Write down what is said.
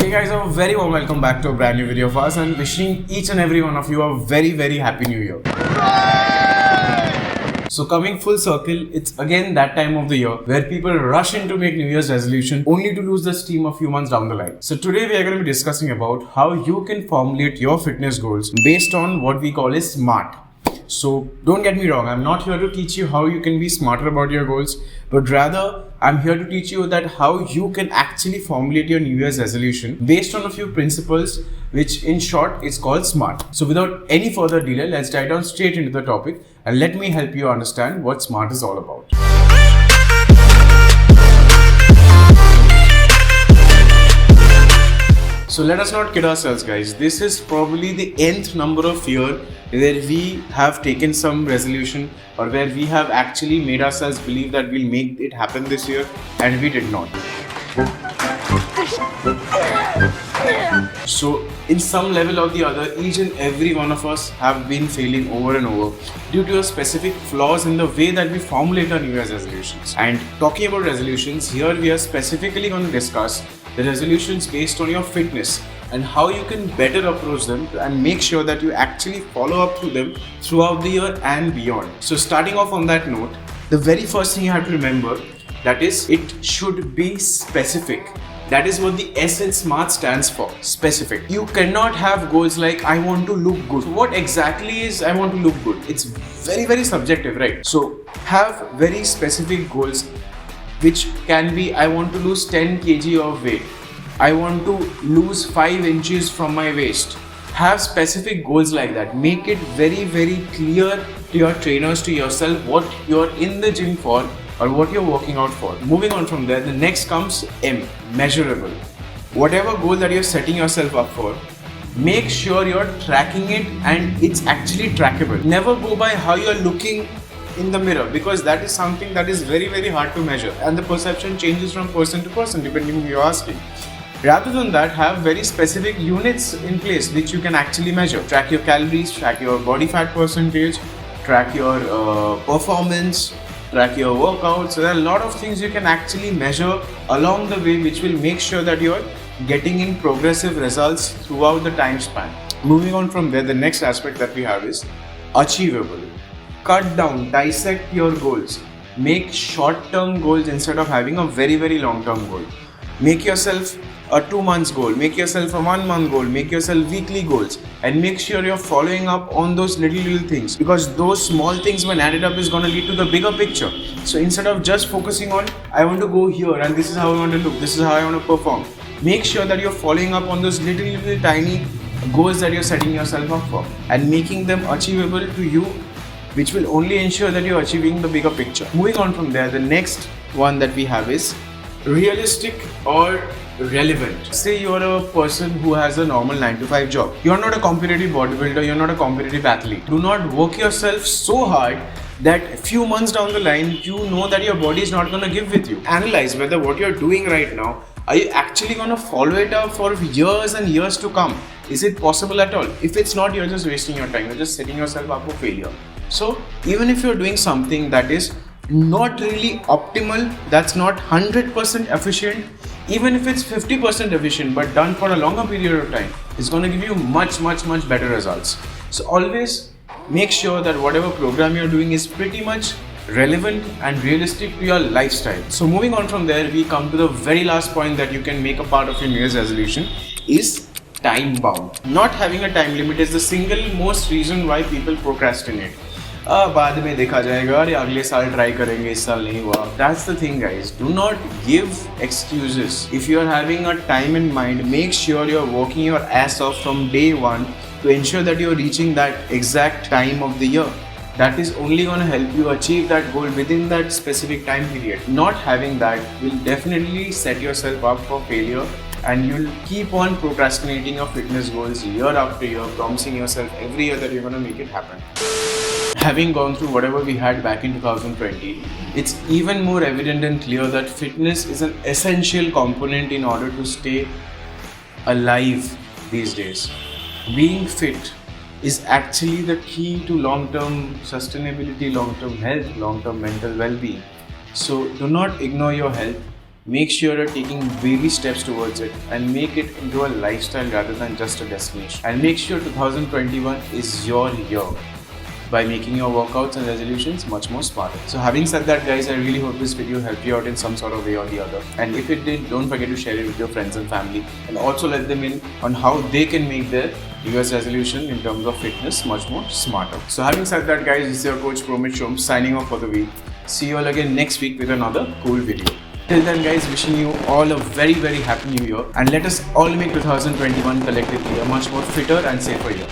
Hey guys, a very warm welcome back to a brand new video of us and wishing each and every one of you a very happy new year. So coming full circle, it's again that time of the year where people rush in to make New Year's resolution only to lose the steam a few months down the line. So today we are going to be discussing about how you can formulate your fitness goals based on what we call as SMART. So don't get me wrong, I'm not here to teach you how you can be smarter about your goals, but rather I'm here to teach you that how you can actually formulate your New Year's resolution based on a few principles, which in short is called SMART. So without any further delay, let's dive down straight into the topic and let me help you understand what SMART is all about. So let us not kid ourselves, guys. This is probably the nth number of year where we have taken some resolution or where we have actually made ourselves believe that we'll make it happen this year and we did not. So in some level or the other, each and every one of us have been failing over and over due to a specific flaws in the way that we formulate our New Year's resolutions. And talking about resolutions, here we are specifically going to discuss the resolutions based on your fitness and how you can better approach them and make sure that you actually follow up to them throughout the year and beyond. So starting off on that note, the very first thing you have to remember, that is, it should be specific. That is what the S in SMART stands for, specific. You cannot have goals like I want to look good. So what exactly is I want to look good? It's very subjective, right? So have very specific goals, which can be I want to lose 10 kg of weight. I want to lose 5 inches from my waist. Have specific goals like that. Make it very clear to your trainers, to yourself, what you're in the gym for or what you're working out for. Moving on from there, the next comes M, measurable. Whatever goal that you're setting yourself up for, make sure you're tracking it and it's actually trackable. Never go by how you're looking in the mirror, because that is something that is very hard to measure and the perception changes from person to person depending on who you're asking. Rather than that, have very specific units in place which you can actually measure. Track your calories, track your body fat percentage, track your performance, track your workouts. So there are a lot of things you can actually measure along the way which will make sure that you're getting in progressive results throughout the time span. Moving on from there, the next aspect that we have is achievable. Cut down, dissect your goals. Make short-term goals instead of having a very long-term goal. Make yourself a 2 months goal, make yourself a 1 month goal, make yourself weekly goals, and make sure you're following up on those little things, because those small things when added up is going to lead to the bigger picture. So instead of just focusing on I want to go here and this is how I want to look, this is how I want to perform, make sure that you're following up on those little tiny goals that you're setting yourself up for and making them achievable to you, which will only ensure that you're achieving the bigger picture. Moving on from there, the next one that we have is realistic or relevant. Say you're a person who has a normal 9 to 5 job. You're not a competitive bodybuilder, you're not a competitive athlete. Do not work yourself so hard that a few months down the line, you know that your body is not going to give with you. Analyze whether what you're doing right now, are you actually going to follow it up for years and years to come? Is it possible at all? If it's not, you're just wasting your time. You're just setting yourself up for failure. So even if you're doing something that is not really optimal, that's not 100% efficient, even if it's 50% efficient but done for a longer period of time, it's going to give you much better results. So always make sure that whatever program you're doing is pretty much relevant and realistic to your lifestyle. So moving on from there, we come to the very last point that you can make a part of your New Year's resolution is time bound. Not having a time limit is the single most reason why people procrastinate. बाद में देखा जाएगा, अरे अगले साल try करेंगे, इस साल नहीं हुआ. That's the thing, guys. Do not give excuses. If you are having a time in mind, make sure you are working your ass off from day one to ensure that you are reaching that exact time of the year. That is only going to help you achieve that goal within that specific time period. Not having that will definitely set yourself up for failure, and you'll keep on procrastinating your fitness goals year after year, promising yourself every year that you're going to make it happen. Having gone through whatever we had back in 2020, it's even more evident and clear that fitness is an essential component in order to stay alive these days. Being fit is actually the key to long-term sustainability, long-term health, long-term mental well-being. So do not ignore your health. Make sure you're taking baby steps towards it and make it into a lifestyle rather than just a destination. And make sure 2021 is your year by making your workouts and resolutions much more smarter. So having said that, guys, I really hope this video helped you out in some sort of way or the other. And if it did, don't forget to share it with your friends and family, and also let them in on how they can make their US resolution in terms of fitness much more smarter. So having said that, guys, this is your coach Promit Shom signing off for the week. See you all again next week with another cool video. Till then, guys, wishing you all a very, very happy new year, and let us all make 2021 collectively a much more fitter and safer year.